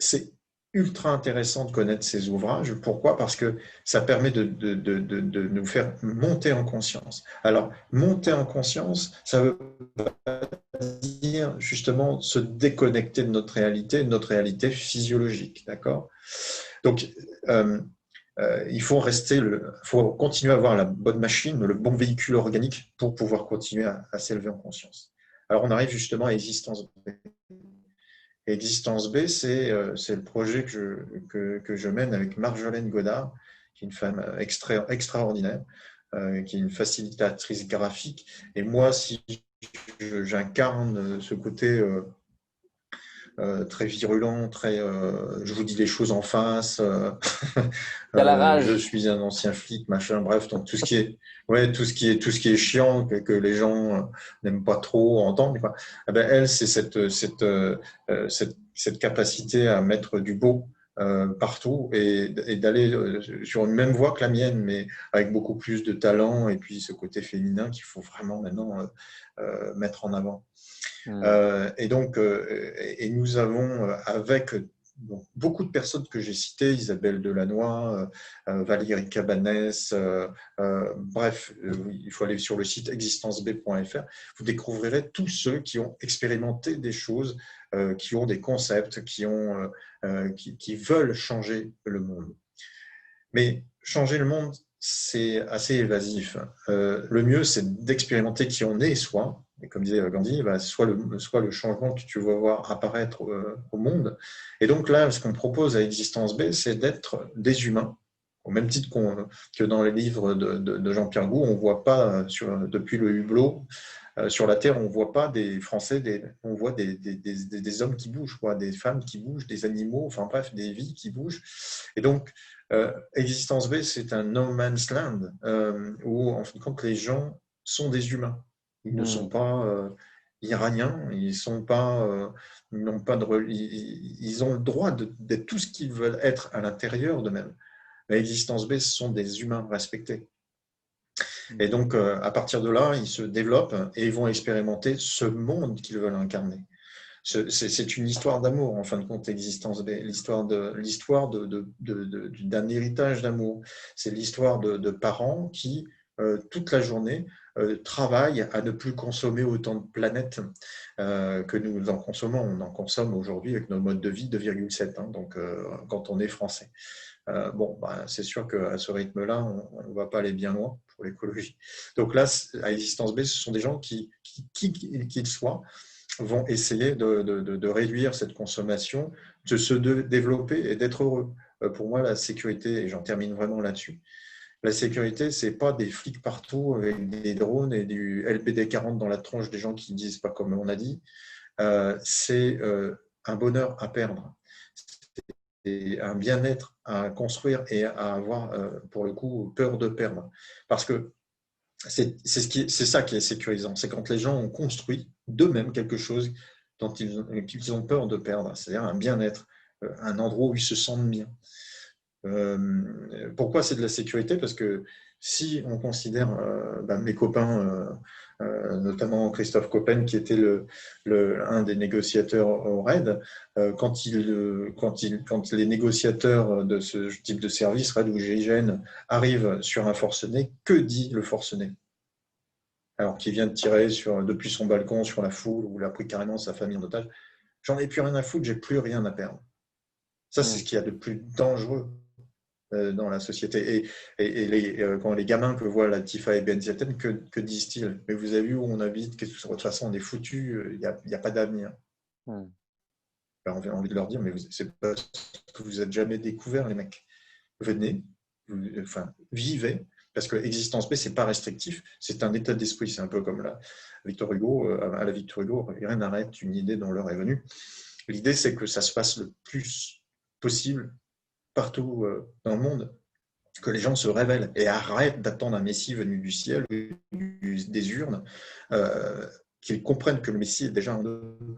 c'est ultra intéressant de connaître ces ouvrages. Pourquoi? Parce que ça permet de nous faire monter en conscience. Alors, monter en conscience, ça veut dire justement se déconnecter de notre réalité physiologique. D'accord? Donc, il faut faut continuer à avoir la bonne machine, le bon véhicule organique pour pouvoir continuer à s'élever en conscience. Alors, on arrive justement à Existence B. Existence B, c'est le projet que je mène avec Marjolaine Godard, qui est une femme extraordinaire, qui est une facilitatrice graphique. Et moi, si j'incarne ce côté très virulent, je vous dis les choses en face, T'as la je rage. suis un ancien flic, machin, bref, donc tout ce qui est, ouais, tout ce qui est chiant, que les gens n'aiment pas trop entendre, quoi. Eh ben, elle, c'est cette capacité à mettre du beau partout et d'aller sur une même voie que la mienne, mais avec beaucoup plus de talent et puis ce côté féminin qu'il faut vraiment maintenant mettre en avant. Hmm. Et donc, et nous avons, avec beaucoup de personnes que j'ai citées, Isabelle Delannoy, Valérie Cabanès, bref, il faut aller sur le site existenceb.fr, vous découvrirez tous ceux qui ont expérimenté des choses, qui ont des concepts, qui veulent changer le monde. Mais changer le monde, c'est assez évasif. Le mieux, c'est d'expérimenter qui on est soi. Et comme disait Gandhi, soit le changement que tu vas voir apparaître au monde. Et donc là, ce qu'on propose à Existence B, c'est d'être des humains. Au même titre que dans les livres de Jean-Pierre Gou, on ne voit pas, depuis le hublot, sur la Terre, on ne voit pas des Français, on voit des hommes qui bougent, quoi, des femmes qui bougent, des animaux, enfin bref, des vies qui bougent. Et donc, Existence B, c'est un no man's land où, en fin de compte, les gens sont des humains. Ils ne sont Hmm. pas iraniens, ils n'ont pas ils ont le droit d'être tout ce qu'ils veulent être à l'intérieur d'eux-mêmes. Mais Existence B, ce sont des humains respectés. Et donc, à partir de là, ils se développent et ils vont expérimenter ce monde qu'ils veulent incarner. C'est une histoire d'amour, en fin de compte, Existence B, l'histoire d'un héritage d'amour. C'est l'histoire de parents qui, toute la journée, travaillent à ne plus consommer autant de planètes que nous en consommons. On en consomme aujourd'hui avec nos modes de vie 2,7, hein, donc quand on est français. C'est sûr qu'à ce rythme-là, on ne va pas aller bien loin pour l'écologie. Donc là, à Existence B, ce sont des gens qui qu'ils soient, vont essayer de réduire cette consommation, de se développer et d'être heureux. Pour moi, la sécurité, et j'en termine vraiment là-dessus, la sécurité, ce n'est pas des flics partout avec des drones et du LBD 40 dans la tronche des gens qui ne disent pas comme on a dit. C'est un bonheur à perdre. C'est un bien-être à construire et à avoir, pour le coup, peur de perdre. Parce que c'est ça qui est sécurisant. C'est quand les gens ont construit d'eux-mêmes quelque chose dont qu'ils ont peur de perdre. C'est-à-dire un bien-être, un endroit où ils se sentent bien. Pourquoi c'est de la sécurité? Parce que si on considère mes copains, notamment Christophe Coppen, qui était un des négociateurs au RAID, quand les négociateurs de ce type de service, RAID ou GIGN, arrivent sur un forcené, que dit le forcené? Alors qu'il vient de tirer depuis son balcon sur la foule, ou il a pris carrément sa famille en otage. J'en ai plus rien à foutre, j'ai plus rien à perdre. Ça, c'est ce qu'il y a de plus dangereux dans la société. Quand les gamins que voient Latifa et Ben Ziaten, que disent-ils? Mais vous avez vu où on habite, de toute façon on est foutus, il n'y a pas d'avenir. Mm. Alors, on a envie de leur dire, mais c'est parce que vous n'êtes jamais découvert, les mecs. Venez, vivez, parce que Existence B, c'est pas restrictif, c'est un état d'esprit. C'est un peu comme Victor Hugo, à la Victor Hugo, rien n'arrête une idée dont l'heure est venue. L'idée, c'est que ça se passe le plus possible partout dans le monde, que les gens se révèlent et arrêtent d'attendre un Messie venu du ciel, des urnes, qu'ils comprennent que le Messie est déjà en eux.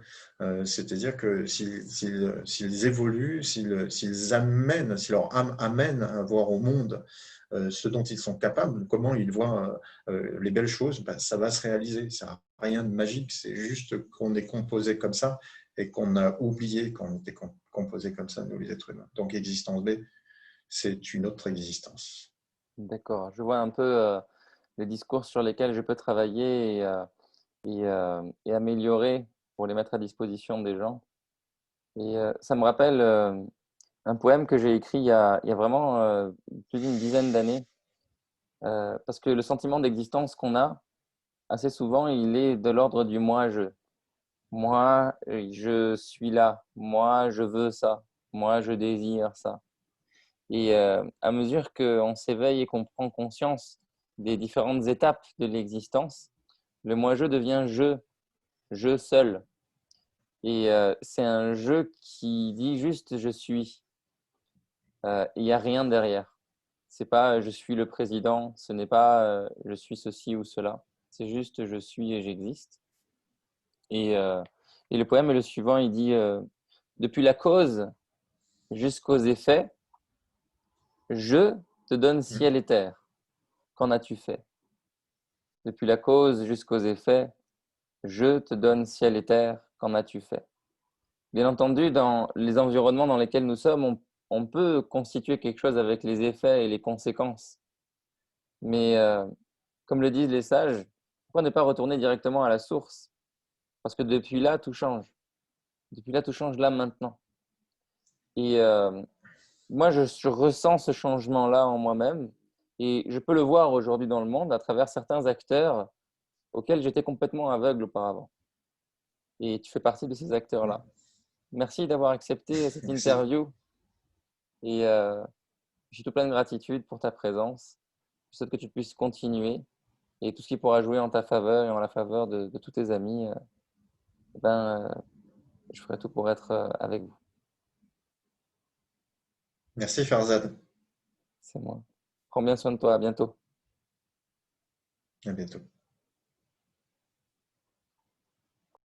C'est-à-dire que s'ils évoluent, si leur âme amène à voir au monde ce dont ils sont capables, comment ils voient les belles choses, ça va se réaliser. Ça n'a rien de magique, c'est juste qu'on est composé comme ça et qu'on a oublié qu'on était composé comme ça, nous les êtres humains. Donc Existence B, c'est une autre existence. D'accord. Je vois un peu les discours sur lesquels je peux travailler et améliorer pour les mettre à disposition des gens. Et ça me rappelle un poème que j'ai écrit il y a vraiment plus d'une dizaine d'années. Parce que le sentiment d'existence qu'on a, assez souvent, il est de l'ordre du moi-je. Moi, je suis là. Moi, je veux ça. Moi, je désire ça. Et à mesure qu'on s'éveille et qu'on prend conscience des différentes étapes de l'existence, le moi-je devient je seul. Et c'est un je qui dit juste je suis. Il n'y a rien derrière. C'est pas je suis le président, ce n'est pas je suis ceci ou cela. C'est juste je suis et j'existe. Et, euh, et le poème est le suivant, il dit depuis la cause jusqu'aux effets, je te donne ciel et terre. Qu'en as-tu fait? Depuis la cause jusqu'aux effets, je te donne ciel et terre. Qu'en as-tu fait? Bien entendu, dans les environnements dans lesquels nous sommes, on peut constituer quelque chose avec les effets et les conséquences. Mais comme le disent les sages, pourquoi ne pas retourner directement à la source? Parce que depuis là, tout change. Depuis là, tout change là maintenant. Et moi, je ressens ce changement-là en moi-même. Et je peux le voir aujourd'hui dans le monde à travers certains acteurs auxquels j'étais complètement aveugle auparavant. Et tu fais partie de ces acteurs-là. Merci d'avoir accepté cette Merci. interview. Et je suis tout plein de gratitude pour ta présence. Je souhaite que tu puisses continuer. Et tout ce qui pourra jouer en ta faveur et en la faveur de tous tes amis, je ferai tout pour être avec vous. Merci Farzad. C'est moi. Prends bien soin de toi. À bientôt. À bientôt.